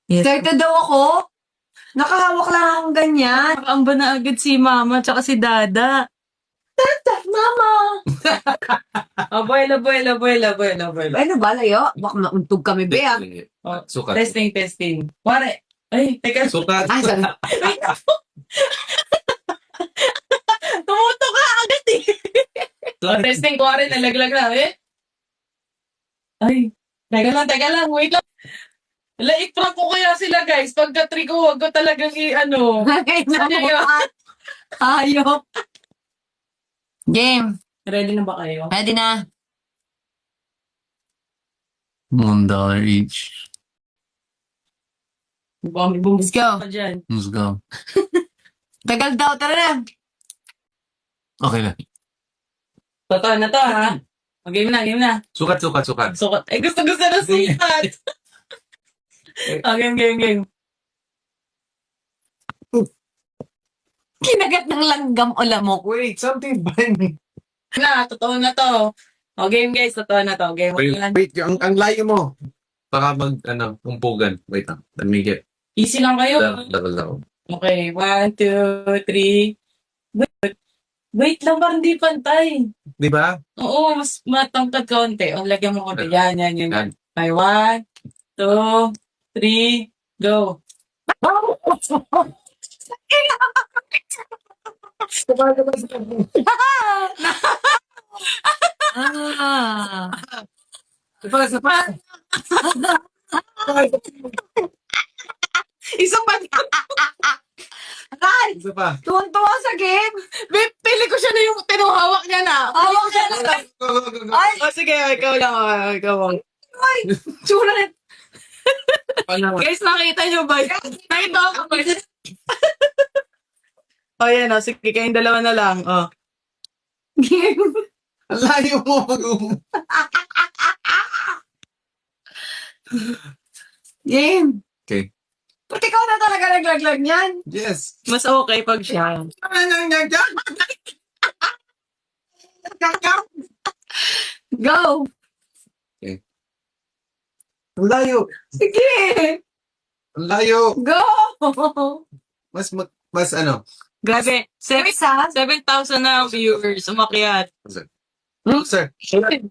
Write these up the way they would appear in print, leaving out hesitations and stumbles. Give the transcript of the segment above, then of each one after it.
Yes. Excited daw ako. Nakahawak lang akong ganyan. Nakaamba na agad si mama tsaka si dada. Mama! Abuela. Ano ba, layo? Baka mauntog kami, be, ah. Sukat. Testing. Pare. Ay, teka. Sukat. Ay, sabi. Wait na po. Tumuto ka agad eh. Testing ko rin, nalaglag na eh. Ay, teka lang, wait lang. I-prank ko kaya sila guys. Pagka 3 ko, wag ko talagang i-ano. Ay, Ano yun? Hayop. Game. Ready na ba kayo? Ready na. $1 each. Bumi Let's go. ka dyan. Let's go. Tagal daw. Tara na. Okay na. Totoo na to ha. Game na. Sukat. Sukat. Ay, gusto na sukat. Game. Kinagat ng langgam o lamok. Wait, something behind me. Totoo na to. Game guys, totoo na to. Game. Wait, ang layo mo. Baka umpugan. Wait lang. Let me get. Easy lang kayo. Double. Okay, 1, 2, 3. Wait lang, parang di pantay. Di ba? Oo, mas matangkad kaunti. O, lagyan mo konti. Yan. Yan. Okay, 1, 2, 3, go. Ah. Isa pa. Isa pa. Ay, Isa pa. tuwan-tuwa sa game. Pili ko siya na yung tinuhawak niya na. Hawak siya na. Ay, O, sige, ikaw lang. Ikaw lang. tsura na. Guys, nakita nyo ba? Nakita ko ba? O, yan o. Sige, kayong dalawa na lang. O. Game. Ang layo mo. Game. Okay. Ba't ikaw na talaga naglaglag niyan? Yes. Mas okay pag siya. Go. Ang layo. Sige. Ang layo. Go. Mas ano. Grabe. Wait, ha? 7,000 na ang viewers. Umakyat. Sir.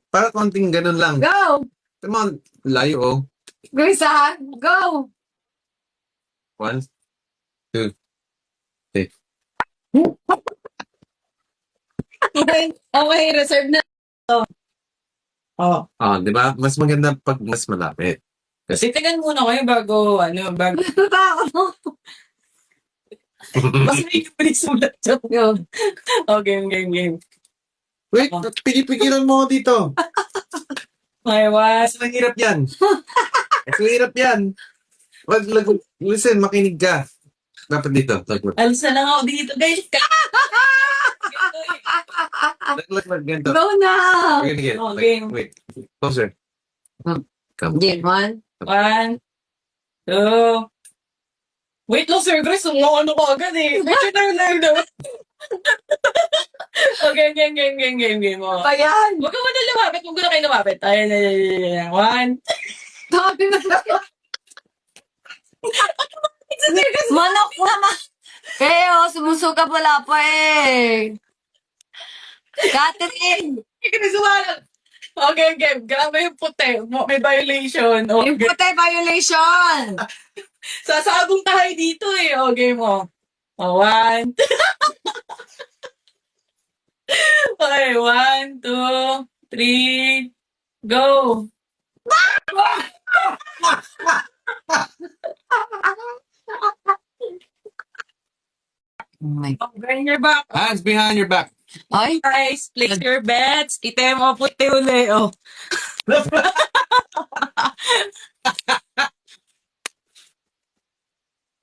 Para konting ganun lang. Go. Come on. Layo oh. Go, isa. Go. 1, 2, 3. Okay, reserve na. Oh. Di ba? Mas maganda pag mas malapit. Titigan muna kayo bago. Natakot mo. Mas may sulat dyan. Go. Oh, game. Wait, pigilan mo ako dito. Okay, Mas mahirap yan. Mas mahirap yan. Listen, makinig ka. Dapat dito. alis na lang ako dito, guys. Ganito. Go na. We're gonna get Oh, game. wait. Closer. Come. Game, 1. 1, 2. Wait lang, Sir Grace. Ano ko agad eh. Medyo na. Okay, game. Oh. Pa yan. Huwag ka muna lumapit. Huwag na kayo lumapit. Ayan. 1. Sabi na lang. Manok naman. Sumusuka pala pa eh. Catherine. Hindi ka na sumalat. Okay, game. Grabe yung puti. May violation. Yung puti violation. Sasabong tayo dito eh. Okay mo. 1. Okay, 1, 2, 3, go. Behind your back. Hands behind your back. Ay. Guys, place your bets. Item mo puti uli. Oh.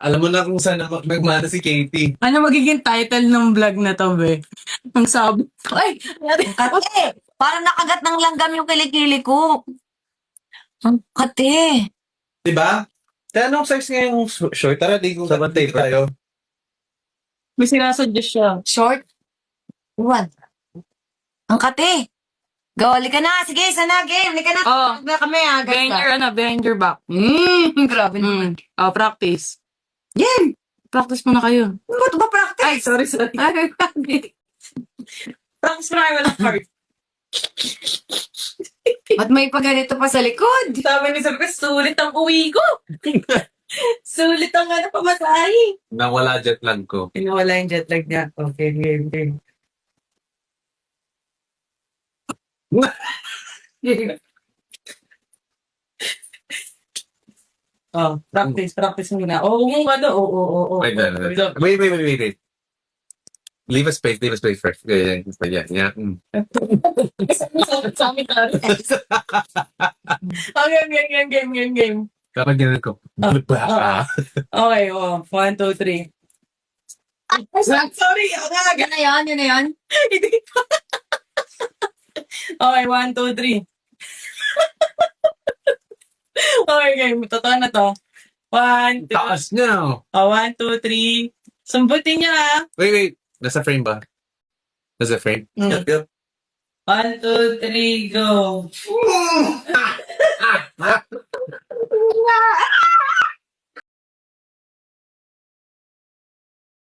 Alam mo na kung saan nagmana si Katie. Ano magiging title ng vlog na to, be? Ang sabi. Ay! Kate. Parang nakagat ng langgam yung kilikili ko. Kate. Diba? Kaya anong size nga yung short? Tara, di ko tayo. May sinasadya siya. Short. What? Ang kate. Go, halika na. Sige, sana game. Halika na. Oh. Tawag na kami, agad Behind ka. your, behind your back. Grabe naman. Practice. Game! Practice muna kayo. Ba't ba practice? Ay, sorry. Ay, grabe. Practice muna kayo walang card. Ba't may paganito pa sa likod? Sabi ni Sir Chris, sulit ang uwi ko. Sulit ang pamasahe. Nawala jet lag ko. Pinawala yung jet lag niya. Okay, game, game. Practice muna. Wait. Leave a space first. Yeah. Sa amin tayo. Okay, game. Kapag ganun ko. Okay, 1, 2, 3. Sorry, ako na. Yun na yun. Hindi pa. Okay, 1, 2, 3. Okay, game. Totoo na to. 1, 2. Taas niya. 1, 2, 3. Sumbutin niya ha. Wait. Nasa frame ba? Nasa frame? Mm. Yup. 1, 2, 3, go.